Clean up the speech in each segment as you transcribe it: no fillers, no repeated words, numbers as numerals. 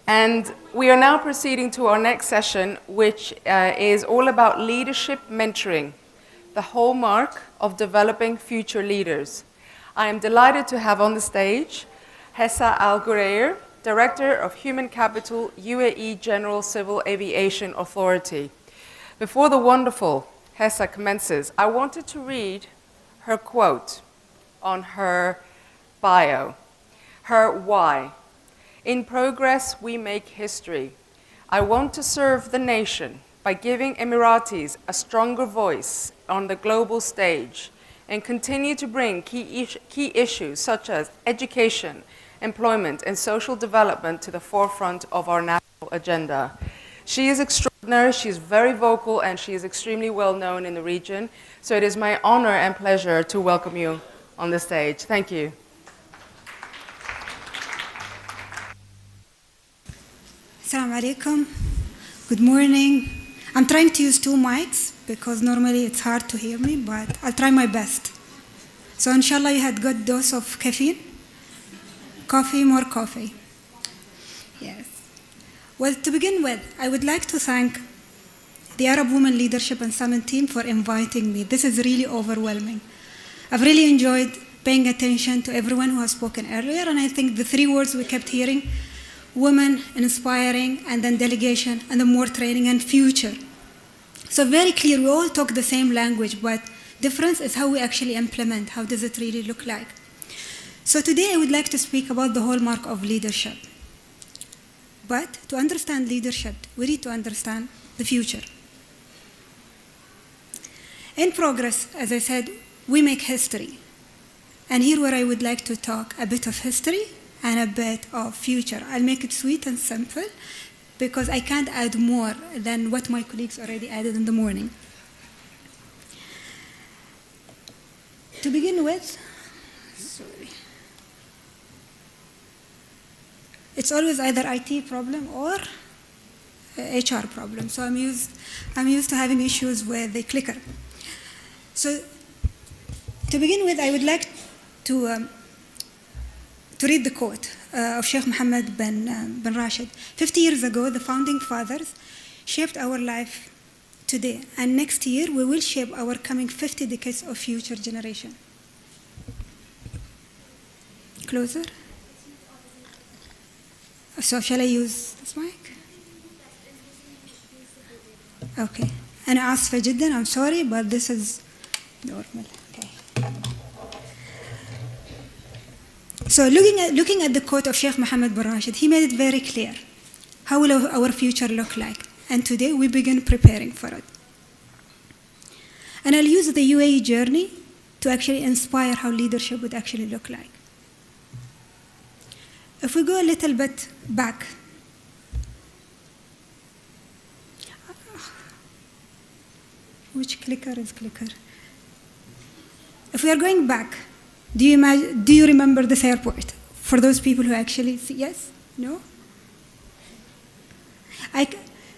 And we are now proceeding to our next session, which is all about leadership mentoring, the hallmark of developing future leaders. I am delighted to have on the stage Hessa Ghurair, Director of Human Capital, UAE General Civil Aviation Authority. Before the wonderful Hessa commences, I wanted to read her quote on her bio, her why. In progress, we make history. I want to serve the nation by giving Emiratis a stronger voice on the global stage and continue to bring key issues such as education, employment, and social development to the forefront of our national agenda. She is extraordinary, she's very vocal, and she is extremely well known in the region. So it is my honor and pleasure to welcome you on the stage. Thank you. Assalamu alaikum. Good morning. I'm trying to use 2 mics because normally it's hard to hear me, but I'll try my best. So inshallah you had good dose of caffeine? Coffee, more coffee. Yes. Well, to begin with, I would like to thank the Arab Women Leadership and Summit team for inviting me. This is really overwhelming. I've really enjoyed paying attention to everyone who has spoken earlier, and I think the 3 words we kept hearing, women, inspiring, and then delegation, and then more training and future. So very clear, we all talk the same language, but difference is how we actually implement. How does it really look like? So today I would like to speak about the hallmark of leadership. But to understand leadership, we need to understand the future. In progress, as I said, we make history. And here where I would like to talk a bit of history and a bit of future. I'll make it sweet and simple because I can't add more than what my colleagues already added in the morning. To begin with, it's always either IT problem or HR problem. So I'm used to having issues with the clicker. So to begin with, I would like to read the quote of Sheikh Mohammed bin Rashid. 50 years ago, the founding fathers shaped our life today, and next year we will shape our coming 50 decades of future generation. Closer? So shall I use this mic? Okay. أنا آسفة جدا, I'm sorry, but this is normal. Okay. So looking at the quote of Sheikh Mohammed bin Rashid, he made it very clear. How will our future look like? And today we begin preparing for it. And I'll use the UAE journey to actually inspire how leadership would actually look like. If we go a little bit back, which clicker is clicker? If we are going back, do you remember this airport? For those people who actually see, yes? No?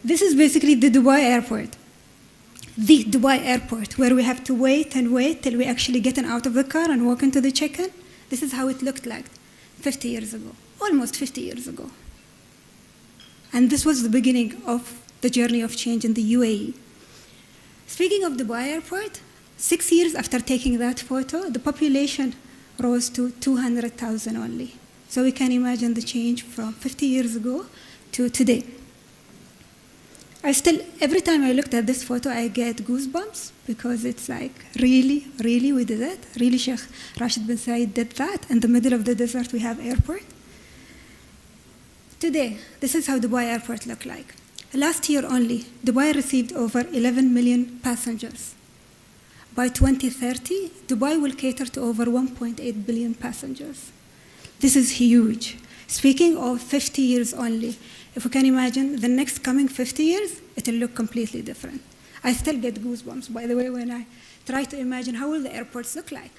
This is basically the Dubai airport. The Dubai airport, where we have to wait and wait till we actually get out of the car and walk into the check-in. This is how it looked like 50 years ago, almost 50 years ago. And this was the beginning of the journey of change in the UAE. Speaking of Dubai airport, 6 years after taking that photo, the population rose to 200,000 only. So we can imagine the change from 50 years ago to today. Every time I looked at this photo, I get goosebumps because it's like, really, really, we did it? Really, Sheikh Rashid bin Said did that? In the middle of the desert, we have airport? Today, this is how Dubai airport looked like. Last year only, Dubai received over 11 million passengers. By 2030, Dubai will cater to over 1.8 billion passengers. This is huge. Speaking of 50 years only, if we can imagine the next coming 50 years, it will look completely different. I still get goosebumps, by the way, when I try to imagine how will the airports look like.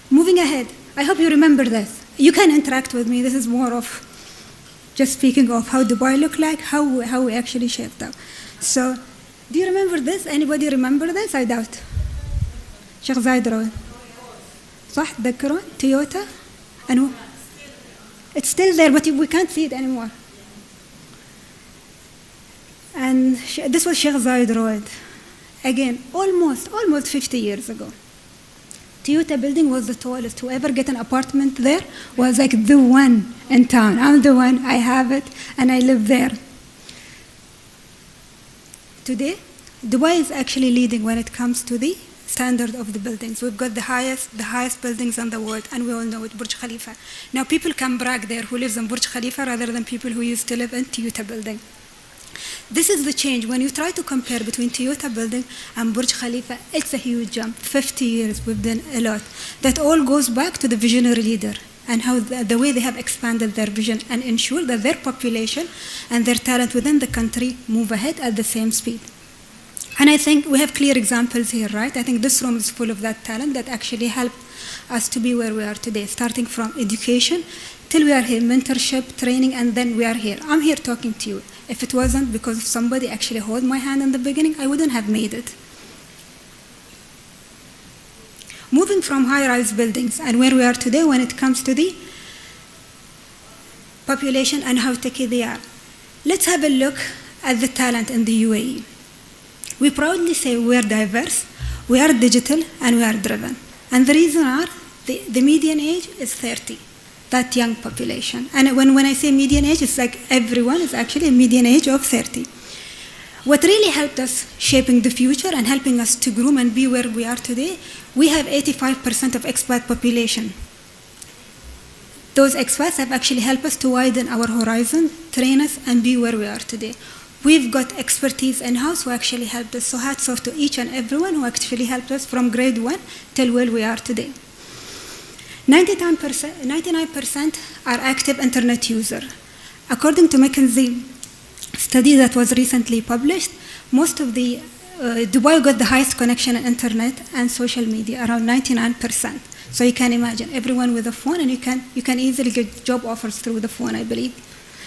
Moving ahead, I hope you remember this. You can interact with me. This is more of just speaking of how Dubai looked like, how we actually shaped up. So, do you remember this? Anybody remember this? I doubt. Sheikh Zayed Road. صح تذكرون تويوتا أنو It's still there, but we can't see it anymore. And this was Sheikh Zayed Road. Again, almost 50 years ago. Toyota building was the tallest. Whoever get an apartment there was like the one in town. I'm the one, I have it, and I live there. Today, Dubai is actually leading when it comes to the standard of the buildings. We've got the highest buildings in the world, and we all know it, Burj Khalifa. Now people can brag there who lives in Burj Khalifa rather than people who used to live in Toyota building. This is the change. When you try to compare between Toyota building and Burj Khalifa, it's a huge jump. 50 years, we've done a lot. That all goes back to the visionary leader and how the way they have expanded their vision and ensure that their population and their talent within the country move ahead at the same speed. And I think we have clear examples here, right? I think this room is full of that talent that actually helped us to be where we are today, starting from education till we are here, mentorship, training, and then we are here. I'm here talking to you. If it wasn't because somebody actually held my hand in the beginning, I wouldn't have made it. Moving from high-rise buildings and where we are today when it comes to the population and how techy they are. Let's have a look at the talent in the UAE. We proudly say we are diverse, we are digital, and we are driven. And the reason are the median age is 30. That young population. And when I say median age, it's like everyone is actually a median age of 30. What really helped us shaping the future and helping us to groom and be where we are today, we have 85% of expat population. Those expats have actually helped us to widen our horizon, train us, and be where we are today. We've got expertise in-house who actually helped us. So hats off to each and everyone who actually helped us from grade 1 till where we are today. 99% are active internet users. According to McKinsey study that was recently published, most of the Dubai got the highest connection in internet and social media, around 99%. So you can imagine everyone with a phone, and you can easily get job offers through the phone, I believe.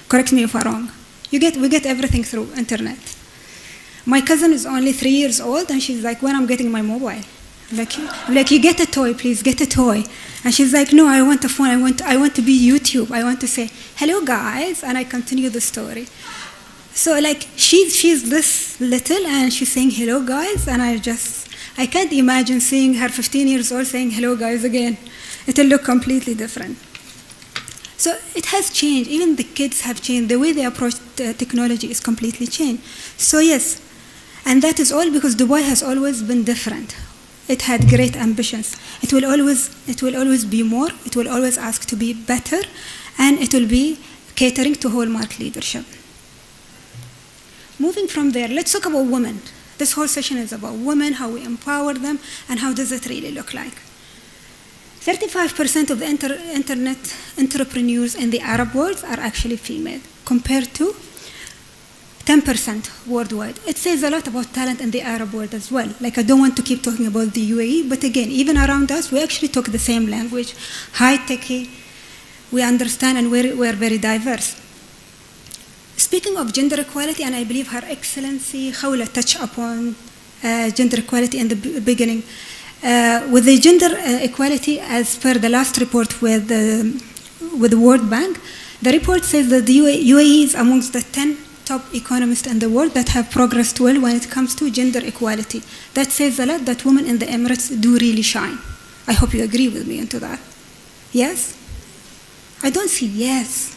Correct me if I'm wrong. We get everything through internet. My cousin is only 3 years old, and she's like, when I'm getting my mobile. I'm like, you get a toy, please, get a toy. And she's like, no, I want a phone, I want to be YouTube. I want to say, hello guys, and I continue the story. So like, she's this little, and she's saying, hello guys, and I can't imagine seeing her 15 years old saying, hello guys again. It'll look completely different. So it has changed, even the kids have changed, the way they approach technology is completely changed. So yes, and that is all because Dubai has always been different. It had great ambitions. It will always be more. It will always ask to be better, and it will be catering to Hallmark leadership. Moving from there, let's talk about women. This whole session is about women, how we empower them, and how does it really look like. 35% of the internet entrepreneurs in the Arab world are actually female, compared to 10% worldwide. It says a lot about talent in the Arab world as well. Like, I don't want to keep talking about the UAE, but again, even around us, we actually talk the same language. High-techy, we understand, and we're very diverse. Speaking of gender equality, and I believe Her Excellency Khawla touched upon gender equality in the beginning. With the gender equality, as per the last report with the World Bank, the report says that the UAE is amongst the 10 top economists in the world that have progressed well when it comes to gender equality. That says a lot that women in the Emirates do really shine. I hope you agree with me into that. Yes? I don't see yes.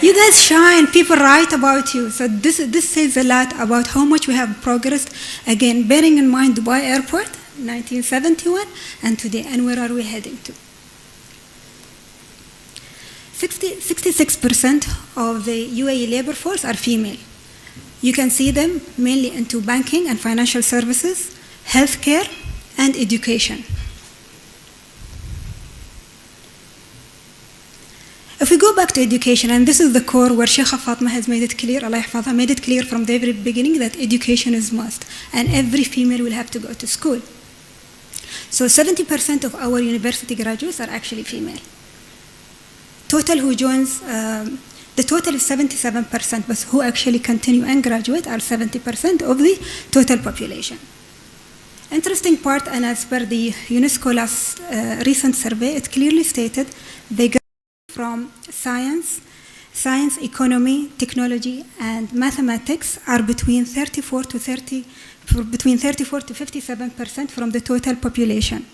You guys shine, people write about you. So this says a lot about how much we have progressed. Again, bearing in mind Dubai Airport, 1971, and today, and where are we heading to? 66% of the UAE labor force are female. You can see them mainly into banking and financial services, healthcare, and education. If we go back to education, and this is the core where Sheikha Fatma has made it clear, Allah Yahfadha, made it clear from the very beginning that education is must, and every female will have to go to school. So 70% of our university graduates are actually female. Total who joins, the total is 77%, but who actually continue and graduate are 70% of the total population. Interesting part, and as per the UNESCO last recent survey, it clearly stated they from science, economy, technology, and mathematics are between 34 to 57% from the total population.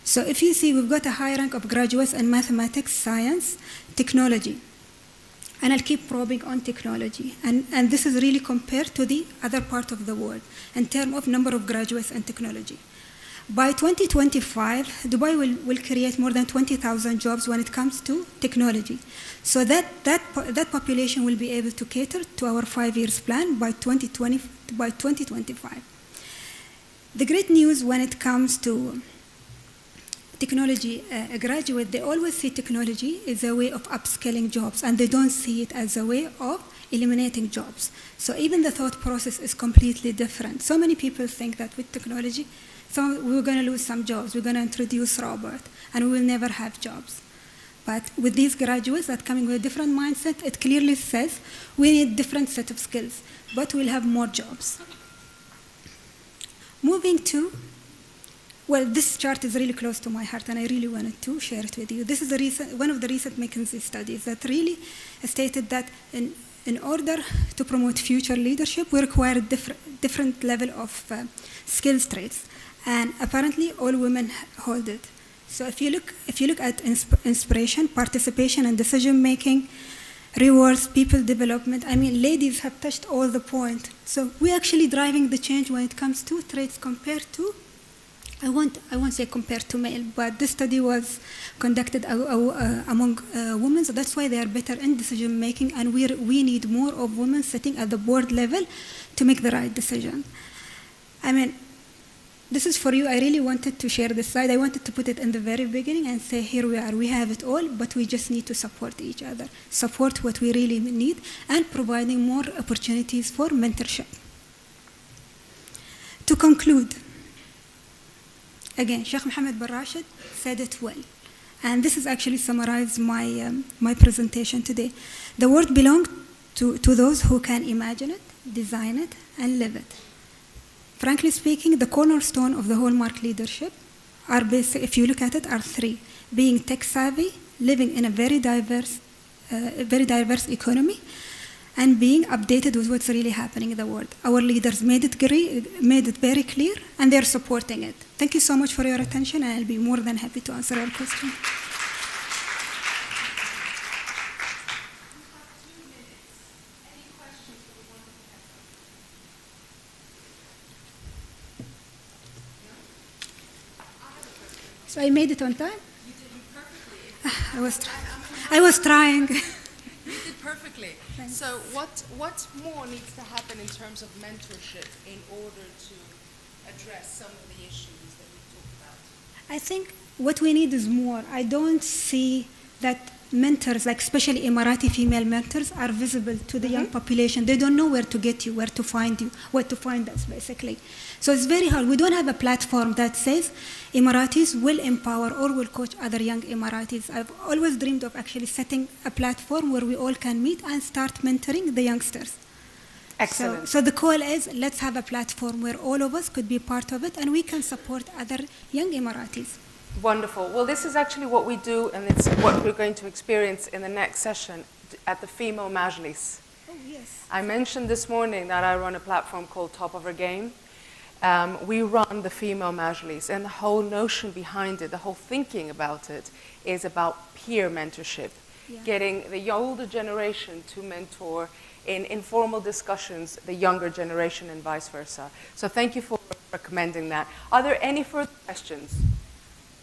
So if you see, we've got a high rank of graduates in mathematics, science, technology. And I'll keep probing on technology. And this is really compared to the other part of the world in terms of number of graduates in technology. By 2025, Dubai will create more than 20,000 jobs when it comes to technology. So that population will be able to cater to our 5 years plan by 2025. The great news when it comes to technology graduate, they always see technology as a way of upskilling jobs, and they don't see it as a way of eliminating jobs. So even the thought process is completely different. So many people think that with technology, we're going to lose some jobs, we're going to introduce robots, and we will never have jobs. But with these graduates that coming with a different mindset, it clearly says we need different set of skills, but we'll have more jobs. Moving to, well, this chart is really close to my heart, and I really wanted to share it with you. This is one of the recent McKinsey studies that really stated that in order to promote future leadership, we require a different level of skills traits, and apparently all women hold it. So if you look at inspiration, participation, and decision making, rewards, people development, I mean, ladies have touched all the points. So we're actually driving the change when it comes to traits compared to, I won't say compared to male, but this study was conducted among women, so that's why they are better in decision making, and we need more of women sitting at the board level to make the right decision. I mean, this is for you. I really wanted to share this slide. I wanted to put it in the very beginning and say, here we are. We have it all, but we just need to support each other, support what we really need, and providing more opportunities for mentorship. To conclude, again, Sheikh Mohammed bin Rashid said it well, and this is actually summarized my presentation today. The world belongs to those who can imagine it, design it, and live it. Frankly speaking, the cornerstone of the Hallmark leadership are basic, if you look at it, are three: being tech savvy, living in a very diverse economy, and being updated with what's really happening in the world. Our leaders made it very clear, and they're supporting it. Thank you so much for your attention, and I'll be more than happy to answer your questions. So I made it on time? You did perfectly. I was trying. You did perfectly. Thanks. So what more needs to happen in terms of mentorship in order to address some of the issues that we talked about? I think what we need is more. I don't see that mentors, like especially Emirati female mentors, are visible to the young population. They don't know where to get you, where to find us, basically. So it's very hard. We don't have a platform that says Emiratis will empower or will coach other young Emiratis. I've always dreamed of actually setting a platform where we all can meet and start mentoring the youngsters. Excellent. So the call is, let's have a platform where all of us could be part of it, and we can support other young Emiratis. Wonderful. Well, this is actually what we do, and it's what we're going to experience in the next session at the Female Majlis. Oh, yes. I mentioned this morning that I run a platform called Top of Our Game. We run the Female Majlis, and the whole notion behind it, the whole thinking about it, is about peer mentorship, getting the older generation to mentor in informal discussions, the younger generation, and vice versa. So thank you for recommending that. Are there any further questions?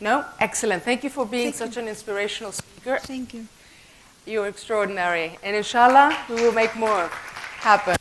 No? Excellent. Thank you for being such an inspirational speaker. Thank you. You're extraordinary. And inshallah, we will make more happen.